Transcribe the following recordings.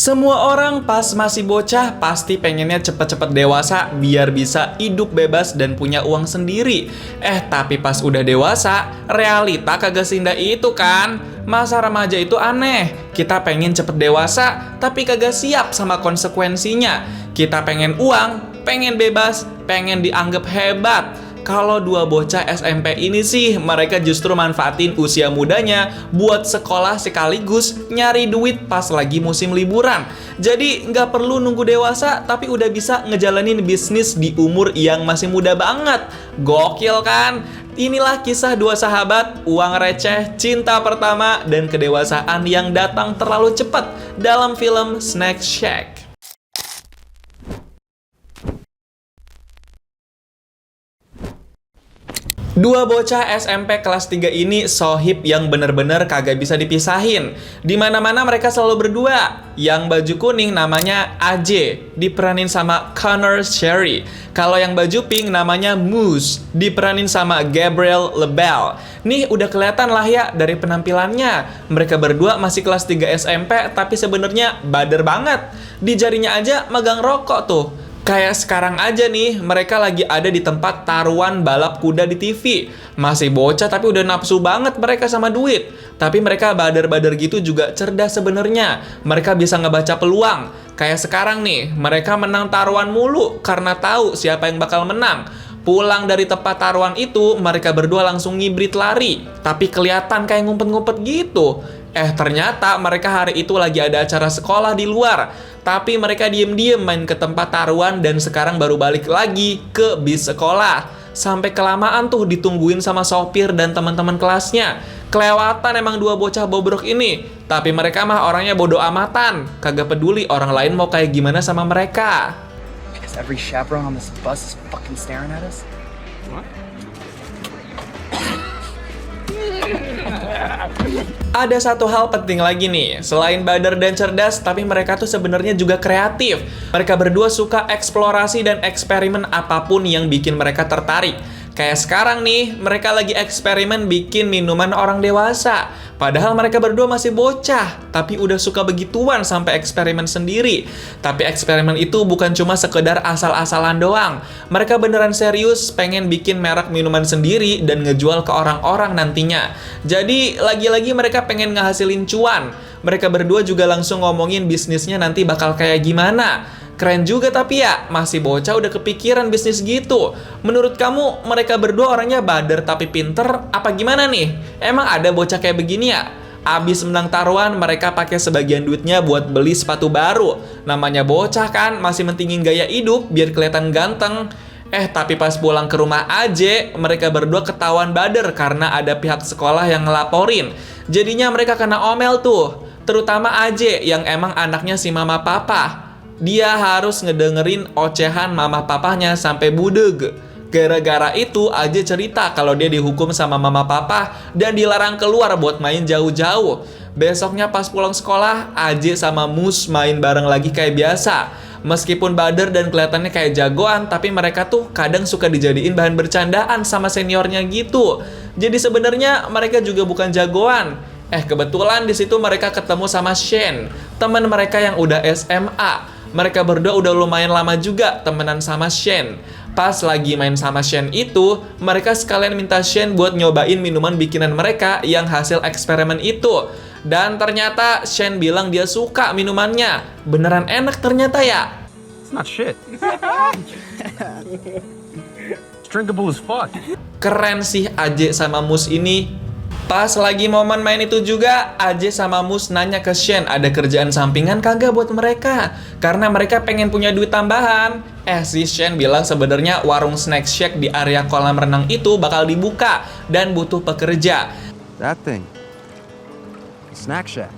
Semua orang pas masih bocah pasti pengennya cepet-cepet dewasa biar bisa hidup bebas dan punya uang sendiri. Tapi pas udah dewasa, realita kagak seindah itu kan. Masa remaja itu aneh. Kita pengen cepet dewasa, tapi kagak siap sama konsekuensinya. Kita pengen uang, pengen bebas, pengen dianggap hebat. Kalau dua bocah SMP ini sih, mereka justru manfaatin usia mudanya buat sekolah sekaligus nyari duit pas lagi musim liburan. Jadi nggak perlu nunggu dewasa, tapi udah bisa ngejalanin bisnis di umur yang masih muda banget. Gokil kan? Inilah kisah dua sahabat, uang receh, cinta pertama, dan kedewasaan yang datang terlalu cepat dalam film Snack Shack. Dua bocah SMP kelas 3 ini sohib yang bener-bener kagak bisa dipisahin. Dimana-mana mereka selalu berdua. Yang baju kuning namanya AJ, diperanin sama Connor Sherry. Kalau yang baju pink namanya Moose, diperanin sama Gabriel LaBelle. Nih udah kelihatan lah ya dari penampilannya. Mereka berdua masih kelas 3 SMP tapi sebenarnya bader banget. Di jarinya aja megang rokok tuh. Kayak sekarang aja nih, mereka lagi ada di tempat taruhan balap kuda di TV. Masih bocah tapi udah nafsu banget mereka sama duit. Tapi mereka bader-bader gitu juga cerdas sebenarnya. Mereka bisa ngebaca peluang. Kayak sekarang nih, mereka menang taruhan mulu karena tahu siapa yang bakal menang. Pulang dari tempat taruhan itu, mereka berdua langsung ngibrit lari. Tapi kelihatan kayak ngumpet-ngumpet gitu. Ternyata mereka hari itu lagi ada acara sekolah di luar. Tapi mereka diem-diem main ke tempat taruhan dan sekarang baru balik lagi ke bis sekolah. Sampai kelamaan tuh ditungguin sama sopir dan teman-teman kelasnya. Kelewatan emang dua bocah bobrok ini. Tapi mereka mah orangnya bodo amatan. Kagak peduli orang lain mau kayak gimana sama mereka. Because every chaperone on this bus is fucking staring at us. What? Ada satu hal penting lagi nih, selain bader dan cerdas, tapi mereka tuh sebenarnya juga kreatif. Mereka berdua suka eksplorasi dan eksperimen apapun yang bikin mereka tertarik. Kayak sekarang nih, mereka lagi eksperimen bikin minuman orang dewasa. Padahal mereka berdua masih bocah, tapi udah suka begituan sampai eksperimen sendiri. Tapi eksperimen itu bukan cuma sekedar asal-asalan doang. Mereka beneran serius pengen bikin merek minuman sendiri dan ngejual ke orang-orang nantinya. Jadi, lagi-lagi mereka pengen ngehasilin cuan. Mereka berdua juga langsung ngomongin bisnisnya nanti bakal kayak gimana. Keren juga tapi ya, masih bocah udah kepikiran bisnis gitu. Menurut kamu, mereka berdua orangnya bader tapi pinter, apa gimana nih? Emang ada bocah kayak begini ya? Abis menang taruhan, mereka pakai sebagian duitnya buat beli sepatu baru. Namanya bocah kan, masih mentingin gaya hidup biar kelihatan ganteng. Tapi pas pulang ke rumah aja, mereka berdua ketahuan bader karena ada pihak sekolah yang ngelaporin. Jadinya mereka kena omel tuh. Terutama AJ yang emang anaknya si mama papa. Dia harus ngedengerin ocehan mama papahnya sampai budeg. Gara-gara itu AJ cerita kalau dia dihukum sama mama papa dan dilarang keluar buat main jauh-jauh. Besoknya pas pulang sekolah, AJ sama Mus main bareng lagi kayak biasa. Meskipun bader dan kelihatannya kayak jagoan, tapi mereka tuh kadang suka dijadiin bahan bercandaan sama seniornya gitu. Jadi sebenarnya mereka juga bukan jagoan. Kebetulan di situ mereka ketemu sama Shane, teman mereka yang udah SMA. Mereka berdua udah lumayan lama juga temenan sama Shane. Pas lagi main sama Shane itu, mereka sekalian minta Shane buat nyobain minuman bikinan mereka yang hasil eksperimen itu. Dan ternyata Shane bilang dia suka minumannya. Beneran enak ternyata ya. It's not shit. It's drinkable as fuck. Keren sih AJ sama Mus ini. Pas lagi momen main itu juga, AJ sama Mus nanya ke Shane ada kerjaan sampingan kagak buat mereka. Karena mereka pengen punya duit tambahan. Si Shane bilang sebenarnya warung Snack Shack di area kolam renang itu bakal dibuka dan butuh pekerja. That thing. Snack Shack.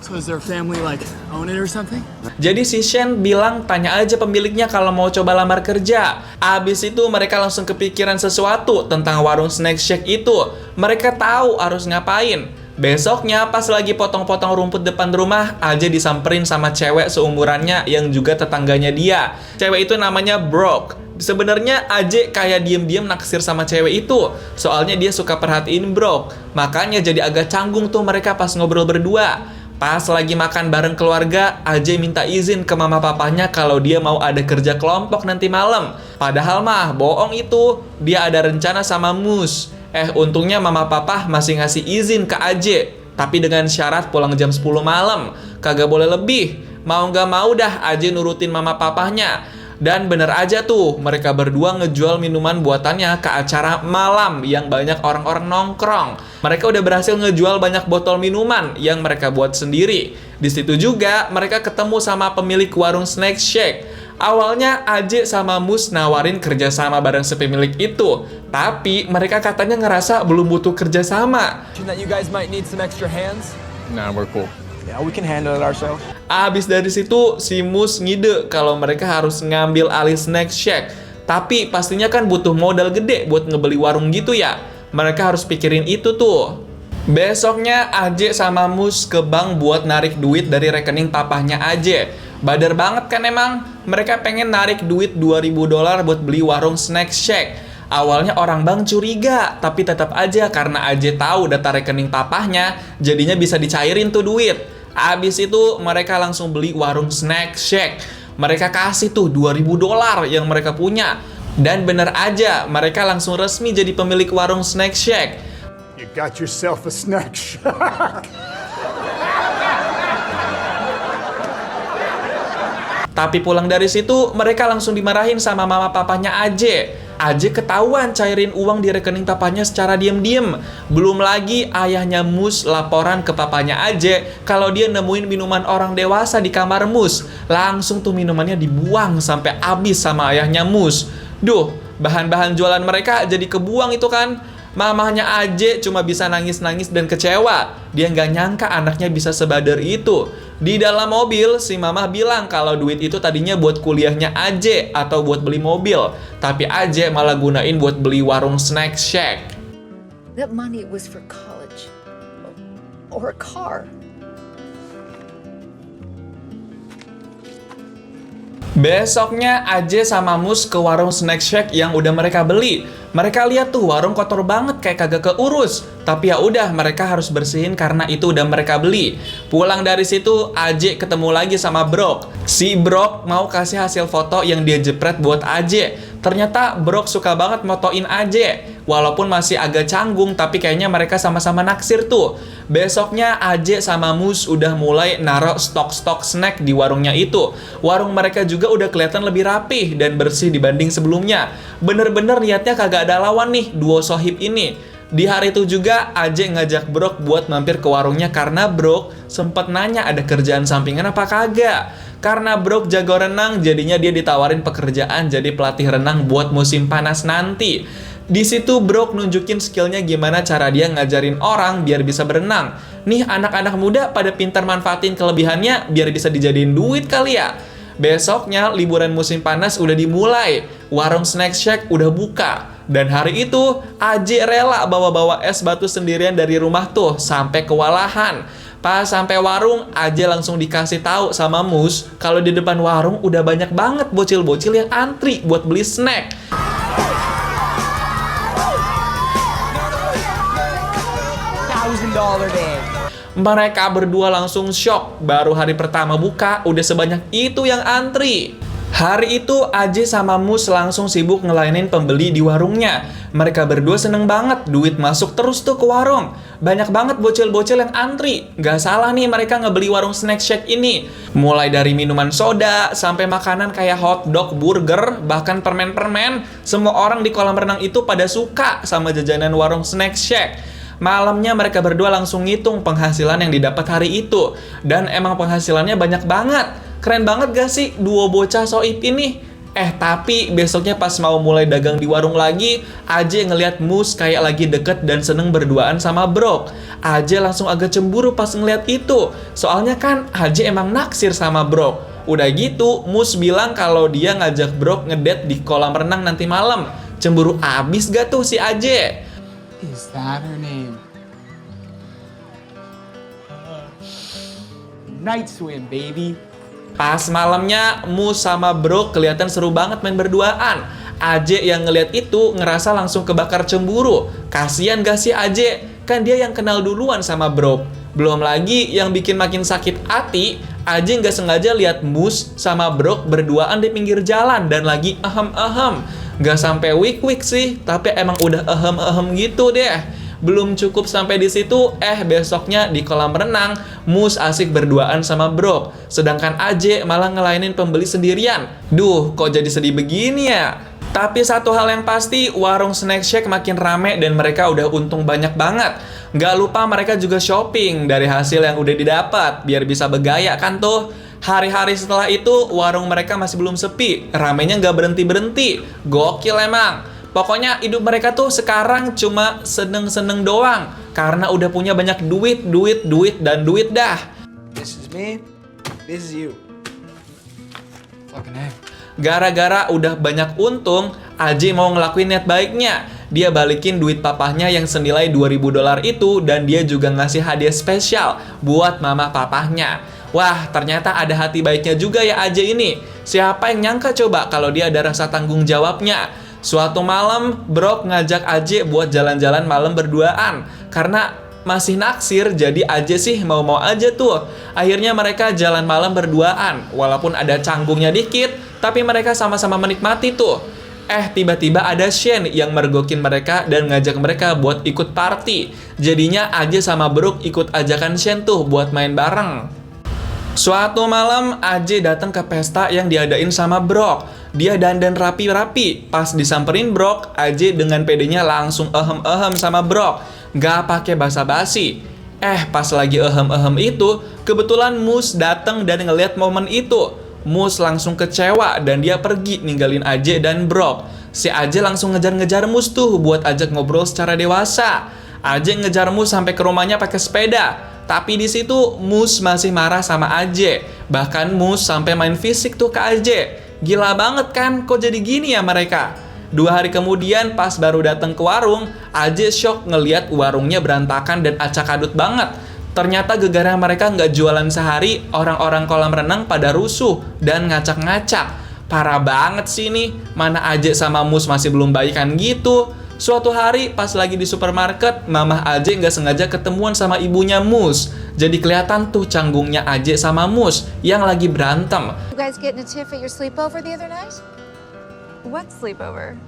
So is their family like own it or something? Jadi si Shane bilang tanya aja pemiliknya kalau mau coba lamar kerja. Abis itu mereka langsung kepikiran sesuatu tentang warung Snack Shack itu. Mereka tahu harus ngapain. Besoknya pas lagi potong-potong rumput depan rumah, aja disamperin sama cewek seumurannya yang juga tetangganya dia. Cewek itu namanya Brooke. Sebenarnya AJ kayak diem-diem naksir sama cewek itu. Soalnya dia suka perhatiin Brooke. Makanya jadi agak canggung tuh mereka pas ngobrol berdua. Pas lagi makan bareng keluarga, AJ minta izin ke mama papanya kalau dia mau ada kerja kelompok nanti malam. Padahal mah bohong itu, dia ada rencana sama Mus. Untungnya mama papa masih ngasih izin ke AJ, tapi dengan syarat pulang jam 10 malam, kagak boleh lebih. Mau nggak mau dah AJ nurutin mama papahnya. Dan bener aja tuh, mereka berdua ngejual minuman buatannya ke acara malam yang banyak orang-orang nongkrong. Mereka udah berhasil ngejual banyak botol minuman yang mereka buat sendiri. Di situ juga mereka ketemu sama pemilik warung Snack Shack. Awalnya AJ sama Mus nawarin kerjasama bareng si pemilik itu, tapi mereka katanya ngerasa belum butuh kerjasama. That you guys might need some extra hands? Nah, we're cool. Yeah, we can handle it ourselves. Abis dari situ, si Mus ngide kalau mereka harus ngambil alih Snack Shack. Tapi pastinya kan butuh modal gede buat ngebeli warung gitu ya. Mereka harus pikirin itu tuh. Besoknya AJ sama Mus ke bank buat narik duit dari rekening papahnya AJ. Badar banget kan emang. Mereka pengen narik duit $2.000 buat beli warung Snack Shack. Awalnya orang bank curiga, tapi tetap aja karena AJ tahu data rekening papahnya, jadinya bisa dicairin tuh duit. Abis itu mereka langsung beli warung Snack Shack. Mereka kasih tuh $2.000 yang mereka punya. Dan bener aja, mereka langsung resmi jadi pemilik warung Snack Shack. You got yourself a snack shack. Tapi pulang dari situ, mereka langsung dimarahin sama mama papanya AJ. AJ ketahuan cairin uang di rekening papanya secara diem-diem. Belum lagi ayahnya Mus laporan ke papanya AJ kalau dia nemuin minuman orang dewasa di kamar Mus. Langsung tuh minumannya dibuang sampai habis sama ayahnya Mus. Duh, bahan-bahan jualan mereka jadi kebuang itu kan. Mamahnya AJ cuma bisa nangis-nangis dan kecewa. Dia nggak nyangka anaknya bisa sebadar itu. Di dalam mobil, si mamah bilang kalau duit itu tadinya buat kuliahnya AJ atau buat beli mobil. Tapi AJ malah gunain buat beli warung Snack Shack. That money was for college. Or a car. Besoknya AJ sama Mus ke warung Snack Shack yang udah mereka beli. Mereka lihat tuh warung kotor banget kayak kagak keurus. Tapi ya udah mereka harus bersihin karena itu udah mereka beli. Pulang dari situ AJ ketemu lagi sama Brock. Si Brock mau kasih hasil foto yang dia jepret buat AJ. Ternyata Brock suka banget motoin AJ. Walaupun masih agak canggung, tapi kayaknya mereka sama-sama naksir tuh. Besoknya AJ sama Mus udah mulai naruh stok-stok snack di warungnya itu. Warung mereka juga udah kelihatan lebih rapih dan bersih dibanding sebelumnya. Bener-bener niatnya kagak ada lawan nih duo sohib ini. Di hari itu juga AJ ngajak Brock buat mampir ke warungnya karena Brock sempet nanya ada kerjaan sampingan apa kagak. Karena Brock jago renang, jadinya dia ditawarin pekerjaan jadi pelatih renang buat musim panas nanti. Di situ Brock nunjukin skillnya gimana cara dia ngajarin orang biar bisa berenang. Nih anak-anak muda pada pintar manfaatin kelebihannya biar bisa dijadiin duit kali ya. Besoknya liburan musim panas udah dimulai. Warung Snack Shack udah buka. Dan hari itu AJ rela bawa-bawa es batu sendirian dari rumah tuh sampai kewalahan. Pas sampai warung, AJ langsung dikasih tahu sama Mus kalau di depan warung udah banyak banget bocil-bocil yang antri buat beli snack. $1,000 day. Mereka berdua langsung shock. Baru hari pertama buka, udah sebanyak itu yang antri. Hari itu AJ sama Mus langsung sibuk ngelayanin pembeli di warungnya. Mereka berdua seneng banget, duit masuk terus tuh ke warung. Banyak banget bocil-bocil yang antri. Gak salah nih mereka ngebeli warung Snack Shack ini. Mulai dari minuman soda, sampai makanan kayak hotdog, burger, bahkan permen-permen. Semua orang di kolam renang itu pada suka sama jajanan warung Snack Shack. Malamnya mereka berdua langsung ngitung penghasilan yang didapat hari itu. Dan emang penghasilannya banyak banget. Keren banget gak sih duo bocah soib ini? Tapi besoknya pas mau mulai dagang di warung lagi, AJ ngeliat Mus kayak lagi deket dan seneng berduaan sama Brock. AJ langsung agak cemburu pas ngeliat itu. Soalnya kan AJ emang naksir sama Brock. Udah gitu, Mus bilang kalau dia ngajak Brock ngedate di kolam renang nanti malam. Cemburu abis gak tuh si AJ? Is that her name? Night swim, baby. Pas malamnya, Mus sama Brock kelihatan seru banget main berduaan. AJ yang ngeliat itu ngerasa langsung kebakar cemburu. Kasian gak sih AJ? Kan dia yang kenal duluan sama Brock. Belum lagi yang bikin makin sakit hati, Aje nggak sengaja lihat Moose sama Brock berduaan di pinggir jalan dan lagi ahem-ahem. Nggak sampai wik-wik sih, tapi emang udah ahem-ahem gitu deh. Belum cukup sampai di situ, besoknya di kolam renang, Moose asik berduaan sama Brock, sedangkan Aje malah ngelayanin pembeli sendirian. Duh, kok jadi sedih begini ya? Tapi satu hal yang pasti, warung Snack Shack makin rame dan mereka udah untung banyak banget. Nggak lupa mereka juga shopping dari hasil yang udah didapat, biar bisa bergaya kan tuh. Hari-hari setelah itu, warung mereka masih belum sepi, ramenya nggak berhenti-berhenti. Gokil emang. Pokoknya hidup mereka tuh sekarang cuma seneng-seneng doang, karena udah punya banyak duit dah. This is me. This is you. Fucking heck. Gara-gara udah banyak untung, Aje mau ngelakuin niat baiknya. Dia balikin duit papahnya yang senilai $2.000 itu dan dia juga ngasih hadiah spesial buat mama papahnya. Wah, ternyata ada hati baiknya juga ya Aje ini. Siapa yang nyangka coba kalau dia ada rasa tanggung jawabnya. Suatu malam, Brock ngajak Aje buat jalan-jalan malam berduaan. Karena masih naksir, jadi Aje sih mau-mau aja tuh. Akhirnya mereka jalan malam berduaan. Walaupun ada canggungnya dikit, tapi mereka sama-sama menikmati tuh. Tiba-tiba ada Shane yang mergokin mereka dan ngajak mereka buat ikut party. Jadinya Aje sama Brock ikut ajakan Shane tuh buat main bareng. Suatu malam, Aje datang ke pesta yang diadain sama Brock. Dia dandan rapi-rapi. Pas disamperin Brock, Aje dengan pedenya langsung ehem-ehem sama Brock. Gak pakai basa-basi. Pas lagi ehem-ehem itu, kebetulan Moose datang dan ngeliat momen itu. Moose langsung kecewa dan dia pergi ninggalin Aje dan Brock. Si Aje langsung ngejar-ngejar Moose tuh buat ajak ngobrol secara dewasa. Aje ngejar Moose sampai ke rumahnya pakai sepeda. Tapi di situ Moose masih marah sama Aje. Bahkan Moose sampai main fisik tuh ke Aje. Gila banget kan, kok jadi gini ya mereka? 2 hari kemudian pas baru datang ke warung, Aje shock ngeliat warungnya berantakan dan acak-adut banget. Ternyata gegara mereka nggak jualan sehari, orang-orang kolam renang pada rusuh dan ngacak-ngacak. Parah banget sih ini, mana Aje sama Moose masih belum baikan gitu. Suatu hari pas lagi di supermarket, mamah Aje nggak sengaja ketemuan sama ibunya Moose. Jadi kelihatan tuh canggungnya Aje sama Moose yang lagi berantem. You guys getting a tiff at your sleepover the other night? What sleepover?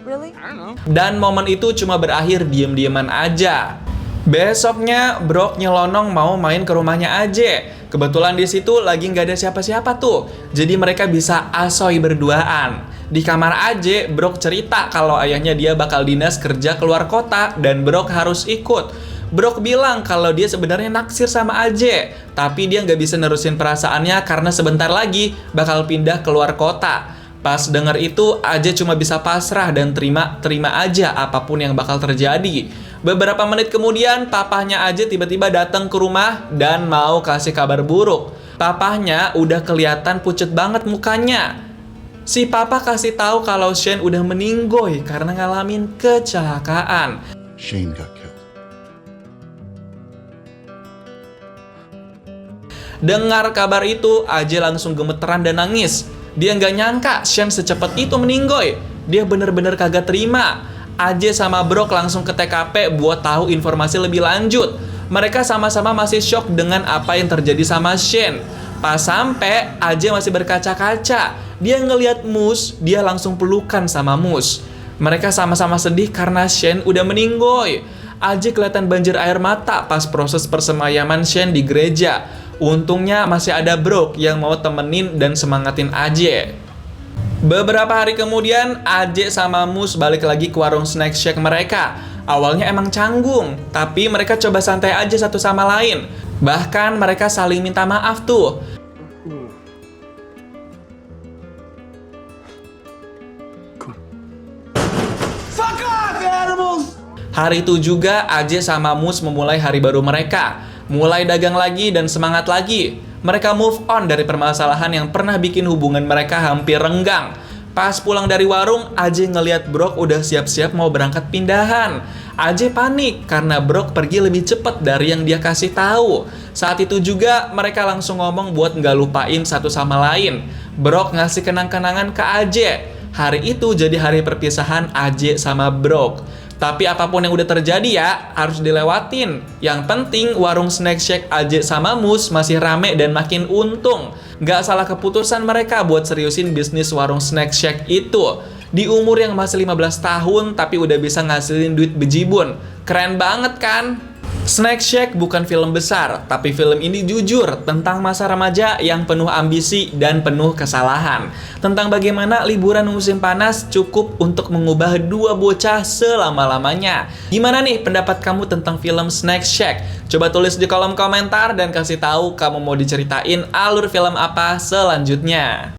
Really? I don't know. Dan momen itu cuma berakhir diem-dieman aja. Besoknya, Brock nyelonong mau main ke rumahnya Aje. Kebetulan di situ lagi nggak ada siapa-siapa tuh. Jadi mereka bisa asoy berduaan. Di kamar Aje, Brock cerita kalau ayahnya dia bakal dinas kerja keluar kota dan Brock harus ikut. Brock bilang kalau dia sebenarnya naksir sama Aje, tapi dia nggak bisa nerusin perasaannya karena sebentar lagi bakal pindah keluar kota. Pas denger itu, Aje cuma bisa pasrah dan terima aja apapun yang bakal terjadi. Beberapa menit kemudian, papahnya Aje tiba-tiba datang ke rumah dan mau kasih kabar buruk. Papahnya udah kelihatan pucet banget mukanya. Si papa kasih tahu kalau Shane udah meninggoy karena ngalamin kecelakaan. Shane got killed. Dengar kabar itu, Aje langsung gemeteran dan nangis. Dia nggak nyangka Shane secepat itu meninggoy. Dia bener-bener kagak terima. Aje sama Brock langsung ke TKP buat tahu informasi lebih lanjut. Mereka sama-sama masih shock dengan apa yang terjadi sama Shane. Pas sampai, Aje masih berkaca-kaca. Dia ngelihat Moose, dia langsung pelukan sama Moose. Mereka sama-sama sedih karena Shane udah meninggoy. Aje kelihatan banjir air mata pas proses persemayaman Shane di gereja. Untungnya masih ada Brock yang mau temenin dan semangatin Aje. Beberapa hari kemudian, Aje sama Moose balik lagi ke warung Snack Shack mereka. Awalnya emang canggung, tapi mereka coba santai aja satu sama lain. Bahkan mereka saling minta maaf tuh. Fuck off, animals! Hari itu juga, Aje sama Moose memulai hari baru mereka. Mulai dagang lagi dan semangat lagi. Mereka move on dari permasalahan yang pernah bikin hubungan mereka hampir renggang. Pas pulang dari warung, Aje ngeliat Brock udah siap-siap mau berangkat pindahan. Aje panik karena Brock pergi lebih cepat dari yang dia kasih tahu. Saat itu juga mereka langsung ngomong buat nggak lupain satu sama lain. Brock ngasih kenang-kenangan ke Aje. Hari itu jadi hari perpisahan Aje sama Brock. Tapi apapun yang udah terjadi ya, harus dilewatin. Yang penting warung Snack Shack Aje sama Mus masih rame dan makin untung. Gak salah keputusan mereka buat seriusin bisnis warung Snack Shack itu. Di umur yang masih 15 tahun tapi udah bisa ngasilin duit bejibun. Keren banget kan? Snack Shack bukan film besar, tapi film ini jujur tentang masa remaja yang penuh ambisi dan penuh kesalahan. Tentang bagaimana liburan musim panas cukup untuk mengubah dua bocah selama-lamanya. Gimana nih pendapat kamu tentang film Snack Shack? Coba tulis di kolom komentar dan kasih tahu kamu mau diceritain alur film apa selanjutnya.